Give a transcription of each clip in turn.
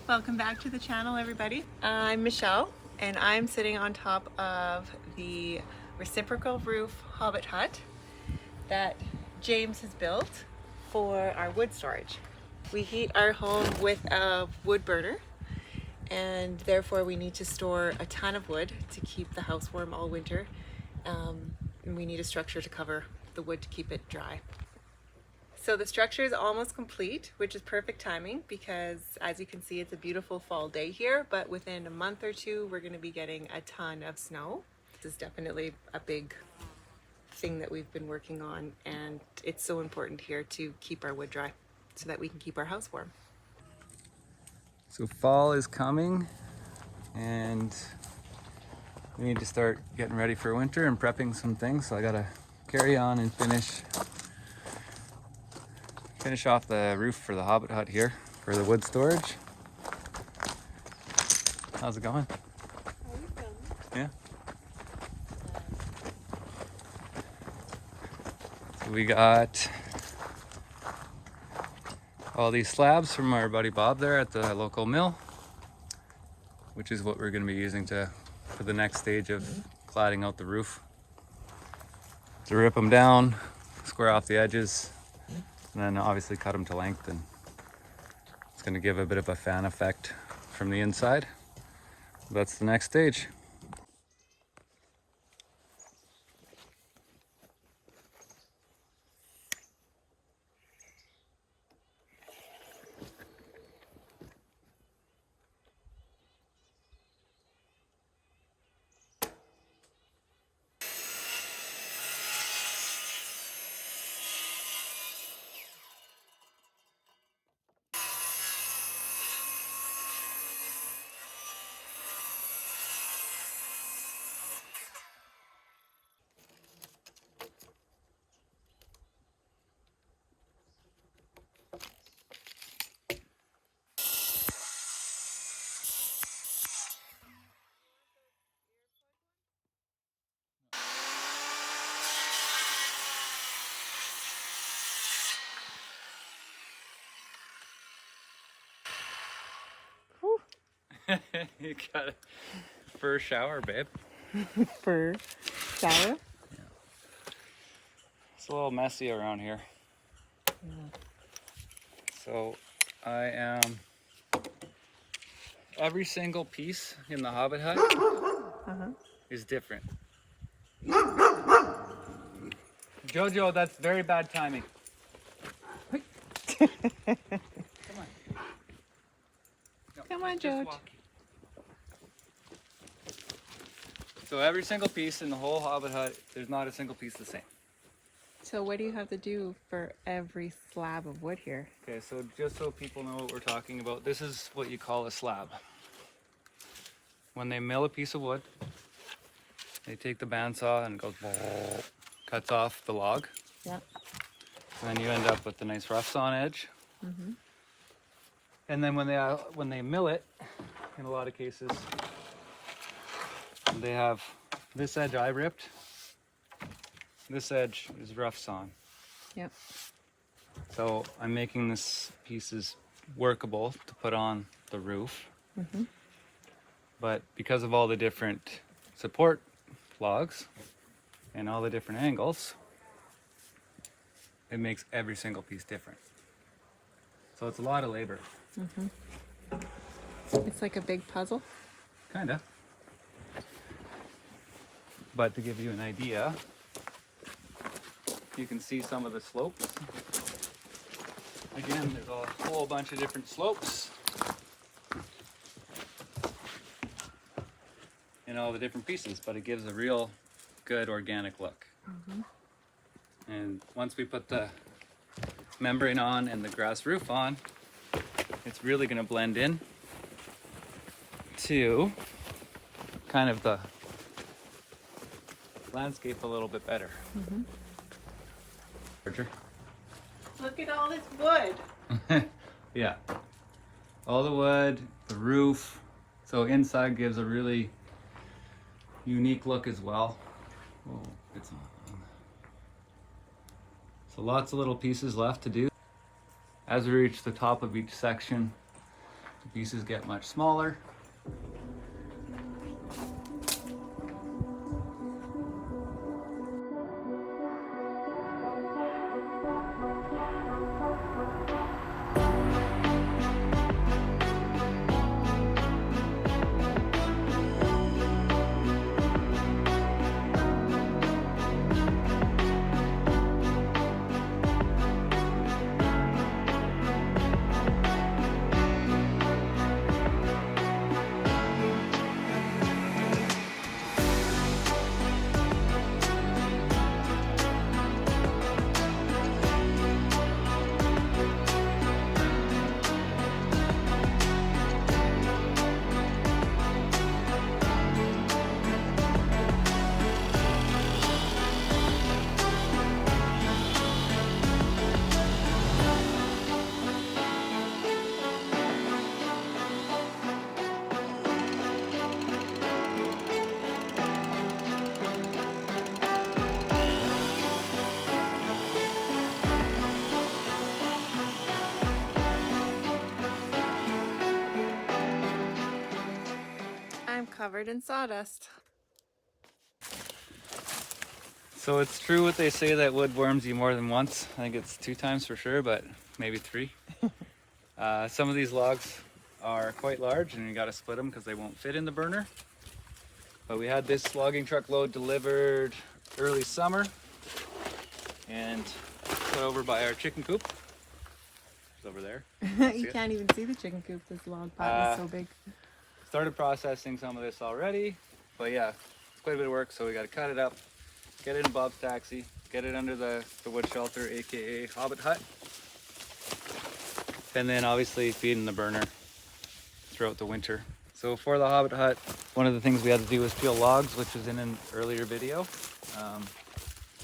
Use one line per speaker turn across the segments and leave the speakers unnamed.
Welcome back to the channel, everybody. I'm Michelle, and I'm sitting on top of the reciprocal roof Hobbit hut that James has built for our wood storage. We heat our home with a wood burner, and therefore we need to store a ton of wood to keep the house warm all winter. And we need a structure to cover the wood to keep it dry. So the structure is almost complete, which is perfect timing because, as you can see, it's a beautiful fall day here, but within a month or two we're going to be getting a ton of snow. This is definitely a big thing that we've been working on, and it's so important here to keep our wood dry so that we can keep our house warm.
So fall is coming and we need to start getting ready for winter and prepping some things. So I gotta carry on and finish off the roof for the Hobbit hut here for the wood storage. How's it going? Yeah. So we got all these slabs from our buddy Bob there at the local mill, which is what we're going to be using for the next stage of cladding out the roof. To rip them down, square off the edges, and then obviously cut them to length, and it's going to give a bit of a fan effect from the inside. That's the next stage. You got a fur shower, babe.
Fur shower?
Yeah. It's a little messy around here.
Yeah.
So I am every single piece in the Hobbit hut is different. Jojo, that's very bad timing. Come on. No,
Come on,
just
George.
walk. So every single piece in the whole Hobbit hut, there's not a single piece the same.
So what do you have to do for every slab of wood here?
Okay, so just so people know what we're talking about, this is what you call a slab. When they mill a piece of wood, they take the bandsaw and it goes, cuts off the log.
Yeah.
And then you end up with the nice rough sawn edge.
Mm-hmm.
And then when they mill it, in a lot of cases, they have this edge I ripped. This edge is rough sawn.
Yep.
So I'm making this pieces workable to put on the roof.
Mm-hmm.
But because of all the different support logs and all the different angles, it makes every single piece different. So it's a lot of labor.
Mm-hmm. It's like a big puzzle.
Kinda. But to give you an idea, you can see some of the slopes. Again, there's a whole bunch of different slopes in all the different pieces, but it gives a real good organic look.
Mm-hmm.
And once we put the membrane on and the grass roof on, it's really going to blend in to kind of the landscape a little bit better.
Mm-hmm.
Roger.
Look at all this wood.
Yeah. All the wood, the roof. So inside gives a really unique look as well. Oh, it's on. So lots of little pieces left to do. As we reach the top of each section, The pieces get much smaller.
I'm covered in sawdust.
So it's true what they say that wood warms you more than once. I think it's 2 times for sure, but maybe 3. Some of these logs are quite large and you got to split them because they won't fit in the burner. But we had this logging truck load delivered early summer and put over by our chicken coop. It's over there.
You can't even see the chicken coop. This log pile is so big.
Started processing some of this already, but yeah, it's quite a bit of work. So we got to cut it up, get it in Bob's taxi, get it under the wood shelter, aka Hobbit Hut, and then obviously feed in the burner throughout the winter. So for the Hobbit Hut, one of the things we had to do was peel logs, which was in an earlier video. I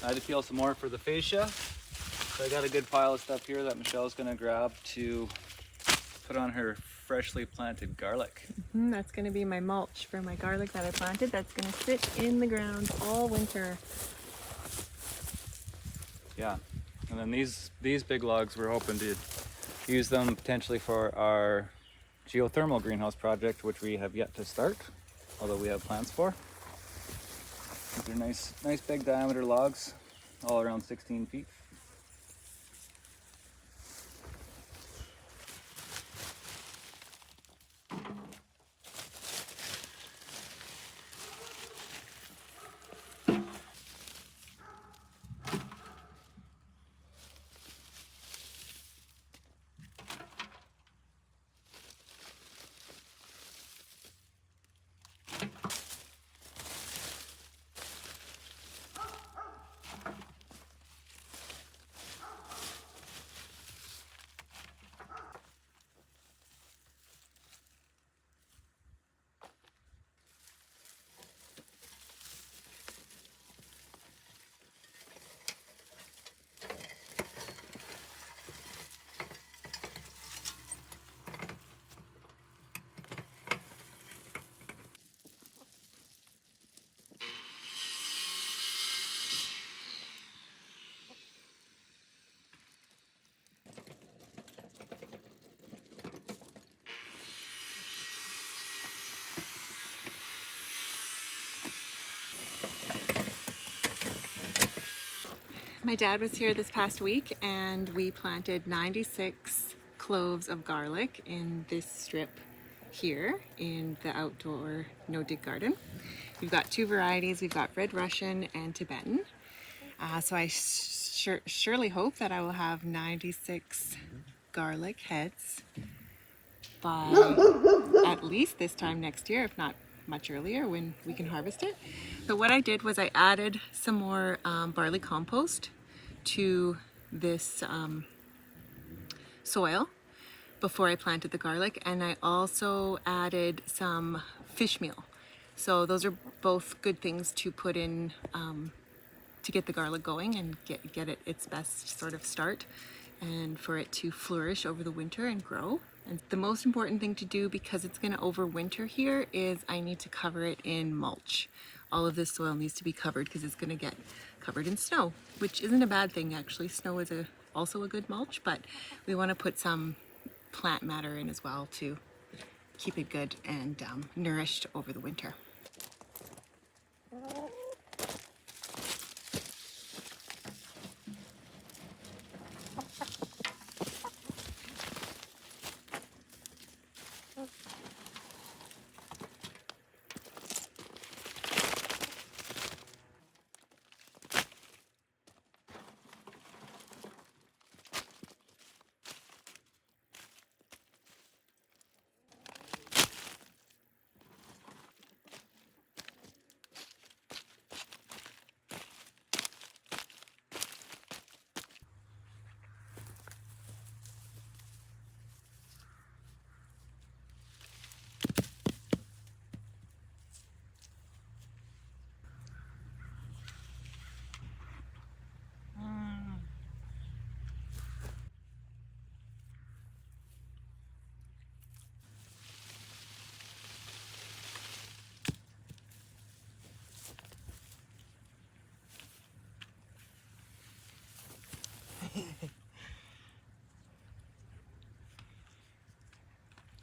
had to peel some more for the fascia. So I got a good pile of stuff here that Michelle's gonna grab to put on her freshly planted garlic.
That's going to be my mulch for my garlic that I planted. That's going to sit in the ground all winter.
Yeah, and then these big logs, we're hoping to use them potentially for our geothermal greenhouse project, which we have yet to start, although we have plans for. These are nice big diameter logs, all around 16 feet.
My dad was here this past week and we planted 96 cloves of garlic in this strip here in the outdoor no-dig garden. We've got 2 varieties. We've got Red Russian and Tibetan. So I surely hope that I will have 96 garlic heads by at least this time next year, if not much earlier when we can harvest it. So what I did was I added some more barley compost to this soil before I planted the garlic, and I also added some fish meal. So those are both good things to put in to get the garlic going and get it its best sort of start and for it to flourish over the winter and grow. And the most important thing to do, because it's going to overwinter here, is I need to cover it in mulch. All of this soil needs to be covered because it's going to get covered in snow, which isn't a bad thing actually. Snow is also a good mulch, but we want to put some plant matter in as well to keep it good and nourished over the winter.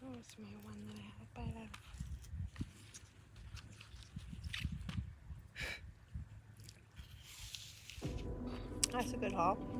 That was my one that I had a bite out of. That's a good haul.